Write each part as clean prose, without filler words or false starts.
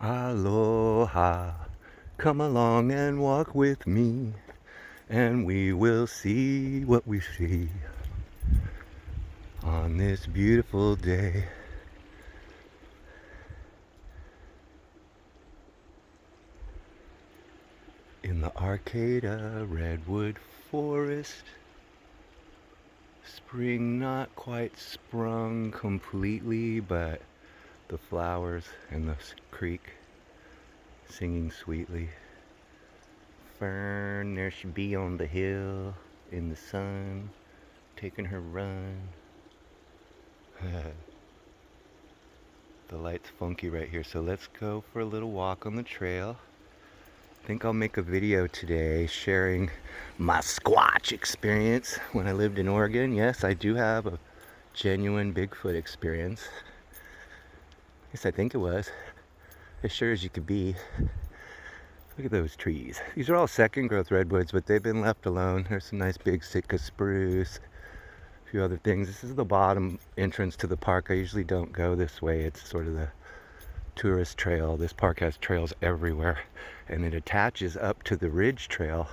Aloha, come along and walk with me, and we will see what we see on this beautiful day. In the Arcata Redwood Forest, spring not quite sprung completely, but the flowers and the creek singing sweetly. Fern, there she be on the hill in the sun, taking her run. The light's funky right here, so let's go for a little walk on the trail. I think I'll make a video today sharing my Squatch experience when I lived in Oregon. Yes, I do have a genuine Bigfoot experience. Yes, I think it was. As sure as you could be. Look at those trees. These are all second growth redwoods, but they've been left alone. There's some nice big Sitka spruce, a few other things. This is the bottom entrance to the park. I usually don't go this way. It's sort of the tourist trail. This park has trails everywhere, and it attaches up to the ridge trail.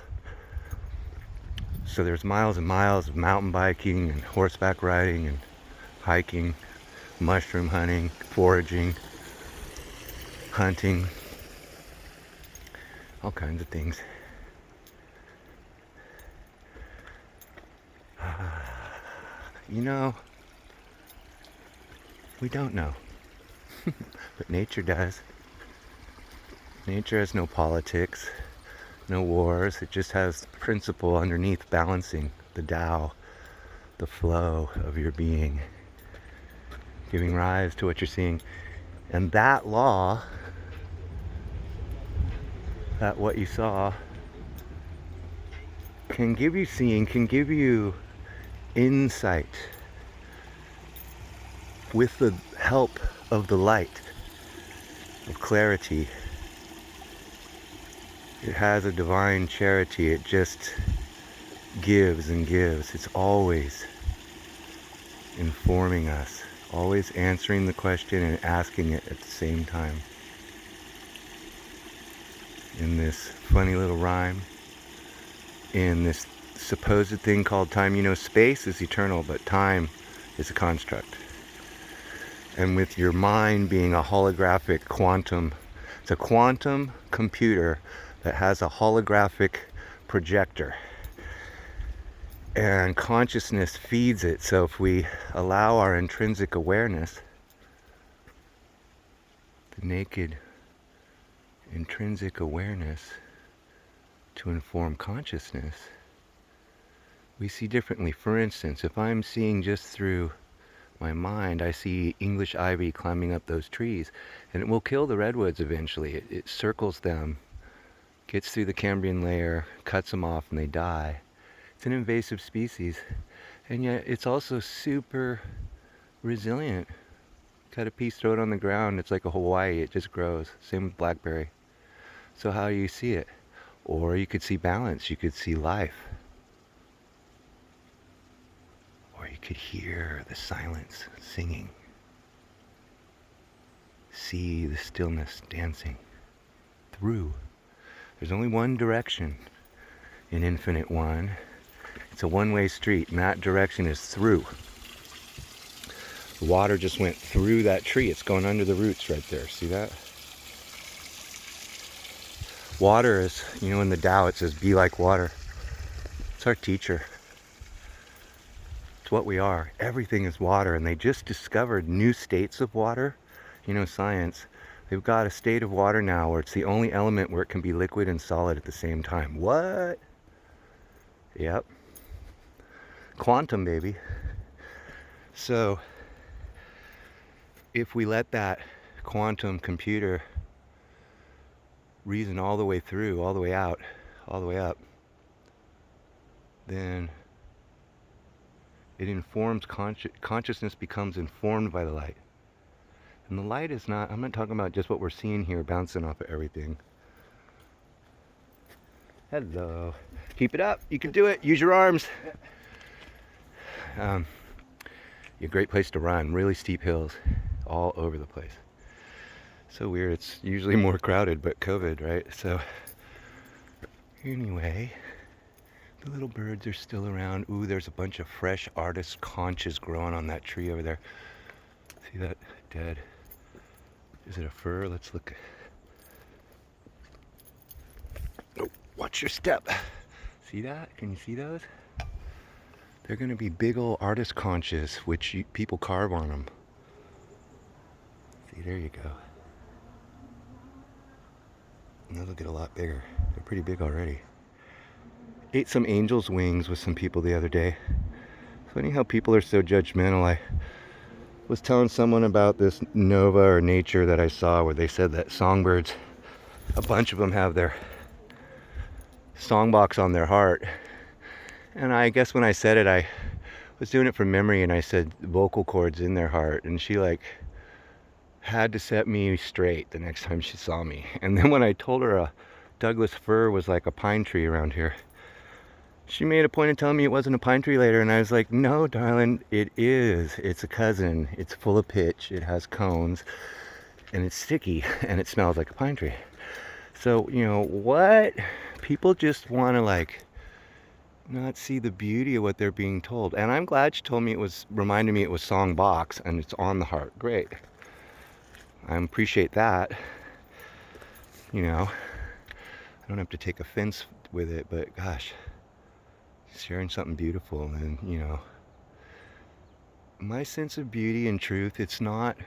So there's miles and miles of mountain biking and horseback riding and hiking, mushroom hunting, foraging, hunting, all kinds of things. You know, we don't know, but nature does. Nature has no politics, no wars. It just has the principle underneath balancing the Tao, the flow of your being, giving rise to what you're seeing. And that law, that what you saw, can give you seeing, can give you insight with the help of the light, of clarity. It has a divine charity. It just gives and gives. It's always informing us, always answering the question and asking it at the same time. In this funny little rhyme, in this supposed thing called time. You know, space is eternal, but time is a construct. And with your mind being a holographic quantum, it's a quantum computer that has a holographic projector. And consciousness feeds it. So if we allow our intrinsic awareness, the naked intrinsic awareness, to inform consciousness, we see differently. For instance, if I'm seeing just through my mind, I see English ivy climbing up those trees, and it will kill the redwoods eventually. It circles them, gets through the Cambrian layer, cuts them off, and they die. It's an invasive species, and yet it's also super resilient. Cut a piece, throw it on the ground, it's like a Hawaii, it just grows. Same with blackberry. So how do you see it? Or you could see balance, you could see life. Or you could hear the silence singing. See the stillness dancing through. There's only one direction in Infinite One. It's a one-way street, and that direction is through. The water just went through that tree. It's going under the roots right there. See that? Water is, you know, in the Tao it says, be like water. It's our teacher. It's what we are. Everything is water, and they just discovered new states of water. You know, science, they've got a state of water now where it's the only element where it can be liquid and solid at the same time. What? Yep. Quantum, baby. So, if we let that quantum computer reason all the way through, all the way out, all the way up, then it informs consciousness becomes informed by the light. And the light is not, I'm not talking about just what we're seeing here bouncing off of everything. Hello. Keep it up. You can do it. Use your arms. A great place to run. Really steep hills all over the place. So weird, it's usually more crowded, but COVID, right? So anyway, the little birds are still around. Ooh, there's a bunch of fresh artist conches growing on that tree over there. See that? Dead. Is it a fir? Let's look. Oh, watch your step. See that? Can you see those? They're going to be big old artist conches, which people carve on them. See, there you go. And they'll get a lot bigger. They're pretty big already. Ate some angel's wings with some people the other day. Funny how people are so judgmental. I was telling someone about this Nova or Nature that I saw where they said that songbirds, a bunch of them have their songbox on their heart. And I guess when I said it, I was doing it from memory, and I said vocal cords in their heart, and she like had to set me straight the next time she saw me. And then when I told her a Douglas fir was like a pine tree around here, she made a point of telling me it wasn't a pine tree later, and I was like, no, darling, it is. It's a cousin. It's full of pitch. It has cones, and it's sticky, and it smells like a pine tree. So, you know, what? People just want to, like, not see the beauty of what they're being told. And I'm glad she told me reminded me it was song box, and it's on the heart. Great. I appreciate that. You know, I don't have to take offense with it, but gosh, sharing something beautiful. And you know, my sense of beauty and truth, it's not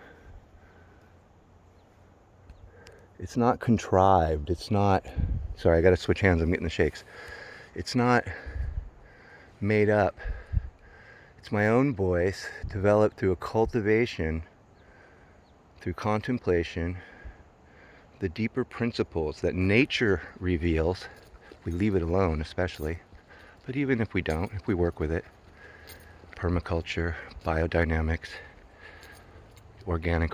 contrived. It's not, sorry, I gotta switch hands, I'm getting the shakes. It's not made up. It's my own voice, developed through a cultivation, through contemplation, the deeper principles that nature reveals. We leave it alone, especially. But even if we don't, if we work with it, permaculture, biodynamics, organic,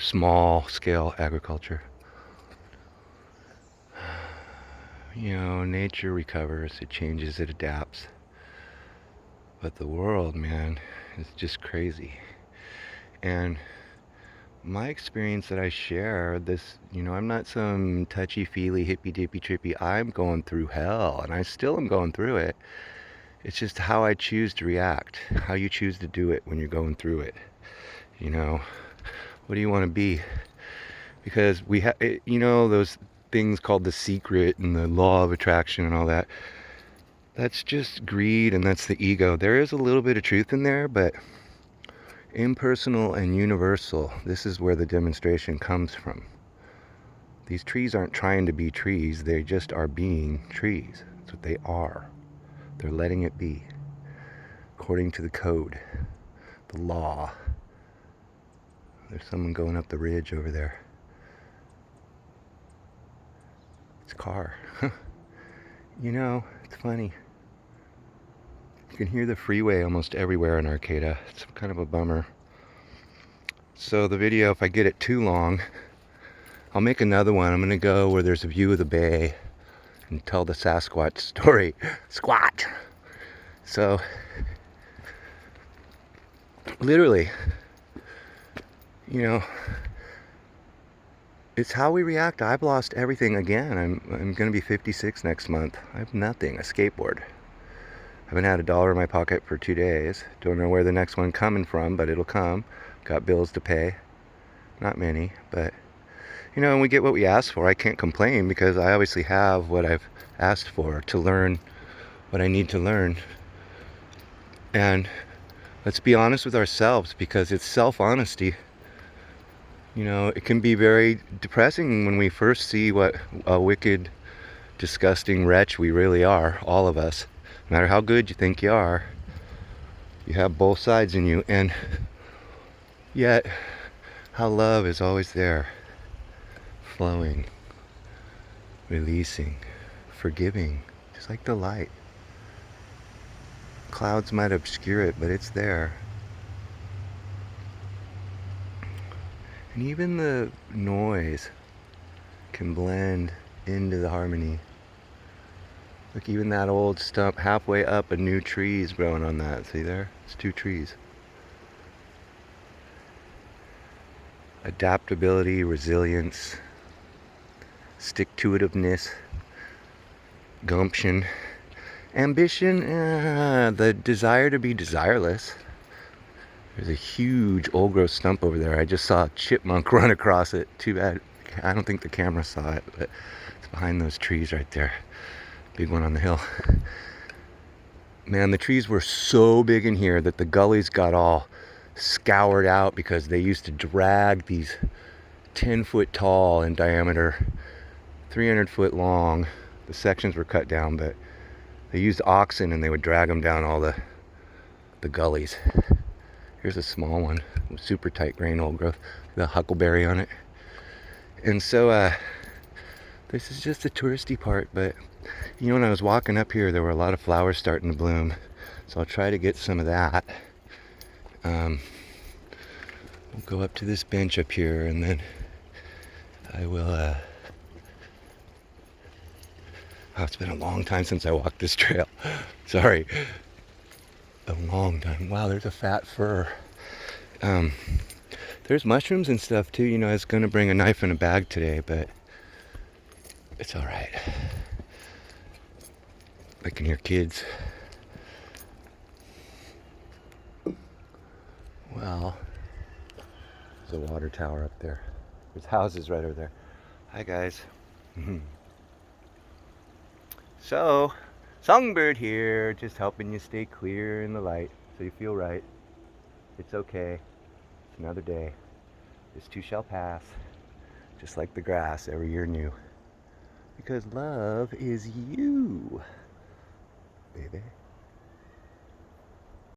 small-scale agriculture. You know, nature recovers, it changes, it adapts. But the world, man, is just crazy. And my experience that I share, this, you know, I'm not some touchy-feely, hippy-dippy, trippy. I'm going through hell, and I still am going through it. It's just how I choose to react, how you choose to do it when you're going through it. You know, what do you want to be? Because we have, you know, those things called The Secret and the law of attraction and all that. That's just greed, and that's the ego. There is a little bit of truth in there, but impersonal and universal, this is where the demonstration comes from. These trees aren't trying to be trees, they just are being trees. That's what they are. They're letting it be, according to the code, the law. There's someone going up the ridge over there. It's a car. You know, it's funny. You can hear the freeway almost everywhere in Arcata. It's kind of a bummer. So the video, if I get it too long, I'll make another one. I'm going to go where there's a view of the bay and tell the Sasquatch story. Squatch! So, literally, you know, it's how we react. I've lost everything again. I'm going to be 56 next month. I have nothing. A skateboard. I haven't had $1 in my pocket for 2 days. Don't know where the next one coming from, but it'll come. Got bills to pay. Not many, but you know, and we get what we ask for. I can't complain because I obviously have what I've asked for to learn what I need to learn. And let's be honest with ourselves, because it's self-honesty. You know, it can be very depressing when we first see what a wicked, disgusting wretch we really are, all of us. No matter how good you think you are, you have both sides in you, and yet how love is always there, flowing, releasing, forgiving, just like the light. Clouds might obscure it, but it's there. And even the noise can blend into the harmony. Look, even that old stump halfway up, a new tree is growing on that. See there? It's 2 trees. adaptability, resilience, stick-to-itiveness, gumption, ambition, the desire to be desireless. There's a huge old growth stump over there. I just saw a chipmunk run across it. Too bad. I don't think the camera saw it, but it's behind those trees right there. Big one on the hill. Man, the trees were so big in here that the gullies got all scoured out because they used to drag these 10-foot tall in diameter, 300-foot long. The sections were cut down, but they used oxen and they would drag them down all the gullies. Here's a small one, super tight grain old growth, the huckleberry on it. And so this is just the touristy part, but you know, when I was walking up here, there were a lot of flowers starting to bloom, so I'll try to get some of that. We'll go up to this bench up here, and then I will oh, it's been a long time since I walked this trail. Sorry. A long time. Wow, there's a fat fir. There's mushrooms and stuff too. You know, I was gonna bring a knife and a bag today, but it's all right. I can hear kids. Well, there's a water tower up there. There's houses right over there. Hi guys. So, Songbird here, just helping you stay clear in the light so you feel right. It's okay. It's another day. This too shall pass. Just like the grass, every year new. Because love is you, baby.